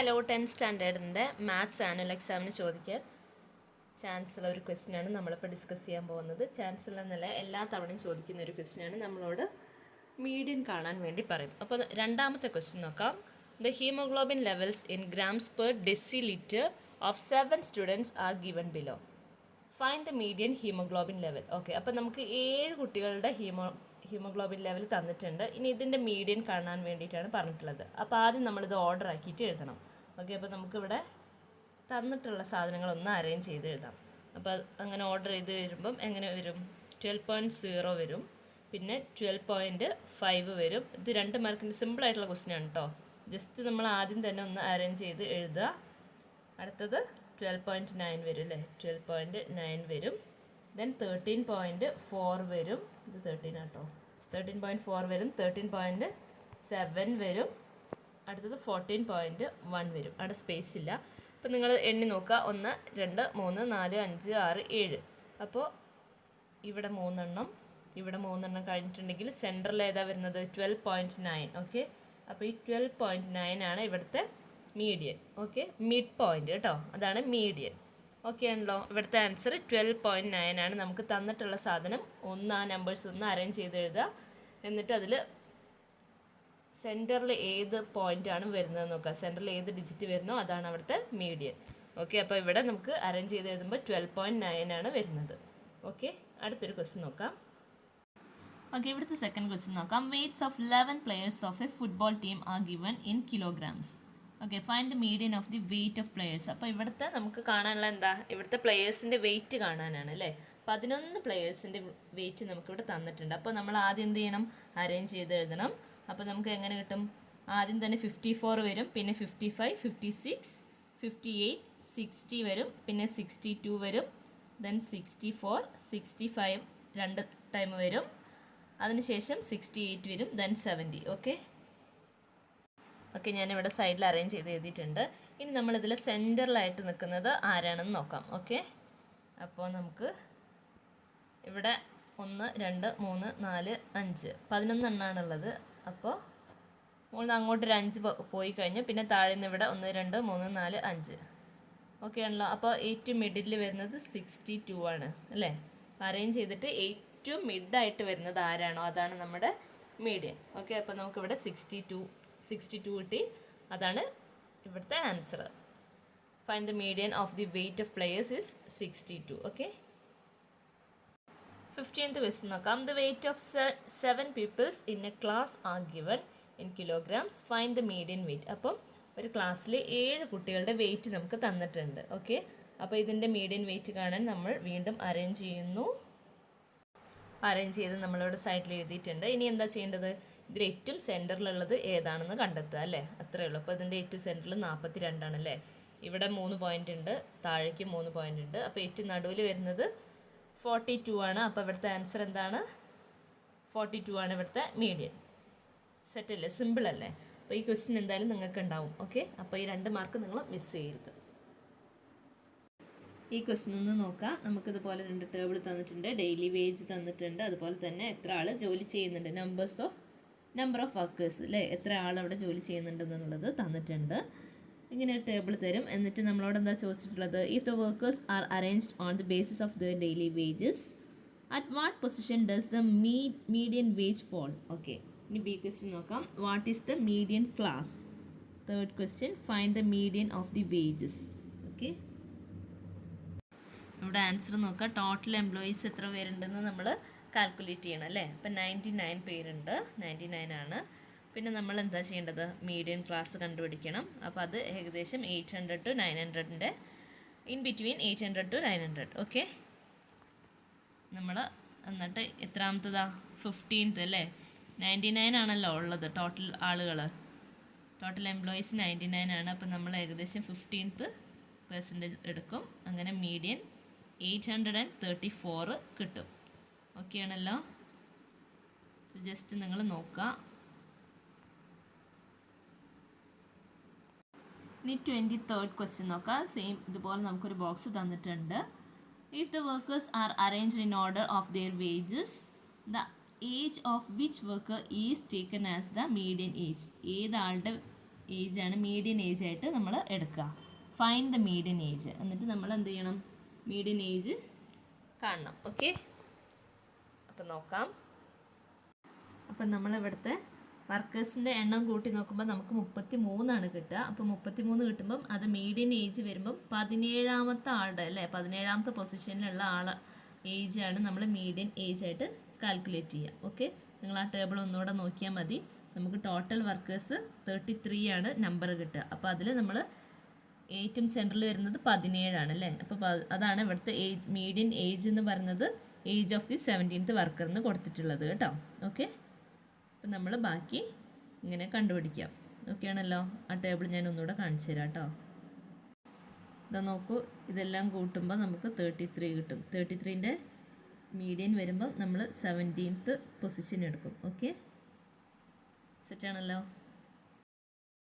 Hello, 10th സ്റ്റാൻഡേർഡിൻ്റെ maths annual എക്സാമിന് ചോദിക്കാൻ ചാൻസുള്ള ഒരു ക്വസ്റ്റ്യനാണ് നമ്മളിപ്പോൾ ഡിസ്കസ് ചെയ്യാൻ പോകുന്നത്. ചാൻസുള്ള എന്നല്ല, എല്ലാ തവണയും ചോദിക്കുന്ന ഒരു ക്വസ്റ്റ്യനാണ്. നമ്മളോട് മീഡിയൻ കാണാൻ വേണ്ടി പറയും. അപ്പോൾ രണ്ടാമത്തെ ക്വസ്റ്റ്യൻ നോക്കാം. The haemoglobin levels in grams per decilitre of 7 students are given below. Find the median haemoglobin level. Okay, അപ്പോൾ നമുക്ക് 7 കുട്ടികളുടെ ഹീമോഗ്ലോബിൻ ലെവൽ തന്നിട്ടുണ്ട്. ഇനി ഇതിൻ്റെ മീഡിയൻ കാണാൻ വേണ്ടിയിട്ടാണ് പറഞ്ഞിട്ടുള്ളത്. അപ്പോൾ ആദ്യം നമ്മളിത് ഓർഡർ ആക്കിയിട്ട് എഴുതണം. ഓക്കെ, അപ്പോൾ നമുക്കിവിടെ തന്നിട്ടുള്ള സാധനങ്ങളൊന്ന് അറേഞ്ച് ചെയ്ത് എഴുതാം. അപ്പോൾ അങ്ങനെ ഓർഡർ ചെയ്ത് വരുമ്പം എങ്ങനെ വരും? 12.0 വരും, പിന്നെ 12.5 വരും. ഇത് 2 മാർക്കിൻ്റെ സിമ്പിളായിട്ടുള്ള ക്വസ്റ്റ്യൻ ആണ് കേട്ടോ. ജസ്റ്റ് നമ്മൾ ആദ്യം തന്നെ ഒന്ന് അറേഞ്ച് ചെയ്ത് എഴുതുക. അടുത്തത് 12.9 വരും അല്ലേ, 12.9 വരും. ദെൻ 13.4 വരും, ഇത് 13 ആട്ടോ, 13.4 വരും, 13.7 വരും, അടുത്തത് 14.1 വരും. അവിടെ സ്പേസ് ഇല്ല. അപ്പോൾ നിങ്ങൾ എണ്ണി നോക്കുക, 1 2 3 4 5 6 7. അപ്പോൾ ഇവിടെ 3 എണ്ണം, ഇവിടെ 3 എണ്ണം കഴിഞ്ഞിട്ടുണ്ടെങ്കിൽ സെൻറ്ററിൽ ഏതാ വരുന്നത്? 12.9. ഓക്കെ, അപ്പോൾ ഈ 12.9 ആണ് ഇവിടുത്തെ മീഡിയൻ. ഓക്കെ, മിഡ് പോയിൻ്റ് കേട്ടോ, അതാണ് മീഡിയൻ. ഓക്കെ ആണല്ലോ. ഇവിടുത്തെ ആൻസർ 12.9 ആണ്. നമുക്ക് തന്നിട്ടുള്ള സാധനം ആ നമ്പേഴ്സ് ഒന്ന് അറേഞ്ച് ചെയ്ത് എഴുതുക. എന്നിട്ട് അതിൽ സെൻറ്ററിൽ ഏത് പോയിൻ്റാണ് വരുന്നത് നോക്കുക. സെൻറ്ററിൽ ഏത് ഡിജിറ്റ് വരുന്നോ അതാണ് അവിടുത്തെ മീഡിയൻ. ഓക്കെ, അപ്പോൾ ഇവിടെ നമുക്ക് അറേഞ്ച് ചെയ്ത് എഴുതുമ്പോൾ 12.9 ആണ് വരുന്നത്. ഓക്കെ, അടുത്തൊരു ക്വസ്റ്റ്യൻ നോക്കാം. ഓക്കെ, ഇവിടുത്തെ സെക്കൻഡ് ക്വസ്റ്റ്യൻ നോക്കാം. Weights of 11 players of a football team are given in kilograms. Okay, find the median of the weight of players. അപ്പോൾ ഇവിടുത്തെ നമുക്ക് കാണാനുള്ള എന്താ? ഇവിടുത്തെ പ്ലെയേഴ്സിൻ്റെ വെയ്റ്റ് കാണാനാണ് അല്ലേ. 11 പ്ലെയേഴ്സിൻ്റെ വെയ്റ്റ് നമുക്കിവിടെ തന്നിട്ടുണ്ട്. അപ്പോൾ നമ്മൾ ആദ്യം എന്ത് ചെയ്യണം? അറേഞ്ച് ചെയ്ത് എഴുതണം. അപ്പോൾ നമുക്ക് എങ്ങനെ കിട്ടും? ആദ്യം തന്നെ 54 വരും, പിന്നെ 55, 56, 58, 60 വരും, പിന്നെ 62 വരും, ദെൻ 64, 65 2 ടൈം വരും, അതിനുശേഷം 68 വരും, ദെൻ 70. ഓക്കെ, ഞാനിവിടെ സൈഡിൽ അറേഞ്ച് ചെയ്ത് എഴുതിയിട്ടുണ്ട്. ഇനി നമ്മളിതിൽ സെൻറ്ററിലായിട്ട് നിൽക്കുന്നത് ആരാണെന്ന് നോക്കാം. ഓക്കെ, അപ്പോൾ നമുക്ക് ഇവിടെ 1 2 3 4 5 11 എണ്ണാണുള്ളത്. അപ്പോൾ മുകളിൽ അങ്ങോട്ട് ഒരു 5 പോയി കഴിഞ്ഞു, പിന്നെ താഴെ നിന്ന് ഇവിടെ 1 2 3 4 5. ഓക്കെ ആണല്ലോ. അപ്പോൾ ഏറ്റവും മിഡിൽ വരുന്നത് 62 ആണ് അല്ലേ. അറേഞ്ച് ചെയ്തിട്ട് ഏറ്റവും മിഡായിട്ട് വരുന്നത് ആരാണോ അതാണ് നമ്മുടെ മീഡിയൻ. ഓക്കെ, അപ്പോൾ നമുക്കിവിടെ 62 കിട്ടി. അതാണ് ഇവിടുത്തെ answer. Find the median of the weight of players is 62. Okay, 15th question നോക്കാം. The weight of 7 peoples in a class are given in kilograms. Find the median weight. അപ്പം ഒരു ക്ലാസ്സിൽ 7 കുട്ടികളുടെ വെയ്റ്റ് നമുക്ക് തന്നിട്ടുണ്ട്. ഓക്കെ, അപ്പോൾ ഇതിൻ്റെ മീഡിയൻ വെയ്റ്റ് കാണാൻ നമ്മൾ വീണ്ടും അറേഞ്ച് ചെയ്യുന്നു. അറേഞ്ച് ചെയ്ത് നമ്മളിവിടെ സൈഡിൽ എഴുതിയിട്ടുണ്ട്. ഇനി എന്താ ചെയ്യേണ്ടത്? ഇതിൽ ഏറ്റവും സെൻറ്ററിലുള്ളത് ഏതാണെന്ന് കണ്ടെത്തുക അല്ലേ. അത്രയേ ഉള്ളൂ. അപ്പോൾ ഇതിൻ്റെ ഏറ്റവും സെൻറ്ററിൽ 42 ആണല്ലേ. ഇവിടെ 3 പോയിൻ്റ് ഉണ്ട്, താഴേക്ക് 3 പോയിൻ്റ് ഉണ്ട്. അപ്പോൾ ഏറ്റവും നടുവിൽ വരുന്നത് 42 ആണ്. അപ്പോൾ ഇവിടുത്തെ ആൻസർ എന്താണ്? 42 ആണ് ഇവിടുത്തെ മീഡിയൻ. സെറ്റ് അല്ലേ, സിമ്പിൾ അല്ലേ. അപ്പോൾ ഈ ക്വസ്റ്റ്യൻ എന്തായാലും നിങ്ങൾക്ക് ഉണ്ടാവും. ഓക്കെ, അപ്പോൾ ഈ 2 മാർക്ക് നിങ്ങൾ മിസ് ചെയ്യരുത്. ഈ ക്വസ്റ്റ്യൻ ഒന്ന് നോക്കാം. നമുക്കിതുപോലെ 2 ടേബിൾ തന്നിട്ടുണ്ട്. ഡെയിലി വേജ് തന്നിട്ടുണ്ട്, അതുപോലെ തന്നെ എത്ര ആൾ ജോലി ചെയ്യുന്നുണ്ട്, നമ്പർ ഓഫ് വർക്കേഴ്സ് അല്ലേ, എത്ര ആളവിടെ ജോലി ചെയ്യുന്നുണ്ടെന്നുള്ളത് തന്നിട്ടുണ്ട്. ഇങ്ങനെ ഒരു ടേബിൾ തരും. എന്നിട്ട് നമ്മളോട് എന്താ ചോദിച്ചിട്ടുള്ളത്? If the workers are arranged on the basis of the daily wages, at what position does the median wage fall? Okay, ഇനി ബി ക്വസ്റ്റ്യൻ നോക്കാം. What is the median class? Third question, find the median of the wages. Okay, ഇവിടെ answer നോക്കുക. Total employees എത്ര പേരുണ്ടെന്ന് നമ്മൾ calculate ചെയ്യണം അല്ലേ. അപ്പം 99 പേരുണ്ട്, 99 ആണ്. പിന്നെ നമ്മൾ എന്താ ചെയ്യേണ്ടത്? മീഡിയൻ ക്ലാസ് കണ്ടുപിടിക്കണം. അപ്പോൾ അത് ഏകദേശം 800 to 900ൻ്റെ ഇൻ ബിറ്റ്വീൻ 800 to 900. ഓക്കെ, നമ്മൾ എന്നിട്ട് എത്രാമത്തതാ? 15th അല്ലേ. 99 ആണല്ലോ ഉള്ളത് ടോട്ടൽ ആളുകൾ, ടോട്ടൽ എംപ്ലോയീസ് 99 ആണ്. അപ്പോൾ നമ്മൾ ഏകദേശം 15% എടുക്കും. അങ്ങനെ മീഡിയൻ 834 കിട്ടും. ഓക്കെ ആണല്ലോ. ജസ്റ്റ് നിങ്ങൾ നോക്കുക. ഇനി 23rd ക്വസ്റ്റ്യൻ നോക്കുക. സെയിം ഇതുപോലെ നമുക്കൊരു ബോക്സ് തന്നിട്ടുണ്ട്. If the workers are arranged in order of their wages, the age of which worker is taken as the median age. ഏതാളുടെ ഏജാണ് മീഡിയൻ ഏജ് ആയിട്ട് നമ്മൾ എടുക്കുക. Find the median age. എന്നിട്ട് നമ്മൾ എന്ത് ചെയ്യണം? മീഡിയൻ ഏജ് കാണണം. ഓക്കെ, അപ്പം നോക്കാം. അപ്പം നമ്മളിവിടുത്തെ വർക്കേഴ്സിൻ്റെ എണ്ണം കൂട്ടി നോക്കുമ്പോൾ നമുക്ക് 33 കിട്ടുക. അപ്പോൾ 33 കിട്ടുമ്പം അത് മീഡിയൻ ഏജ് വരുമ്പം 17ാമത്തെ ആളുടെ അല്ലേ, 17ാമത്തെ പൊസിഷനിലുള്ള ഏജാണ് നമ്മൾ മീഡിയൻ ഏജ് ആയിട്ട് കാൽക്കുലേറ്റ് ചെയ്യുക. ഓക്കെ, നിങ്ങൾ ആ ടേബിൾ ഒന്നുകൂടെ നോക്കിയാൽ മതി. നമുക്ക് ടോട്ടൽ വർക്കേഴ്സ് 33 ആണ് നമ്പർ കിട്ടുക. അപ്പോൾ അതിൽ നമ്മൾ ഏറ്റവും സെൻറ്ററിൽ വരുന്നത് 17 അല്ലേ. അപ്പോൾ അതാണ് ഇവിടുത്തെ മീഡിയൻ ഏജ് എന്ന് പറയുന്നത്, age of the 17th worker എന്ന് കൊടുത്തിട്ടുള്ളത് കേട്ടോ. ഓക്കെ, അപ്പം നമ്മൾ ബാക്കി ഇങ്ങനെ കണ്ടുപിടിക്കാം. ഓക്കെ ആണല്ലോ. ആ ടേബിൾ ഞാൻ ഒന്നുകൂടെ കാണിച്ചു തരാം കേട്ടോ. ഇതാ നോക്കൂ, ഇതെല്ലാം കൂട്ടുമ്പോൾ നമുക്ക് 33 കിട്ടും. 33ൻ്റെ മീഡിയൻ വരുമ്പം നമ്മൾ 17th പൊസിഷൻ എടുക്കും. ഓക്കെ, സെറ്റാണല്ലോ.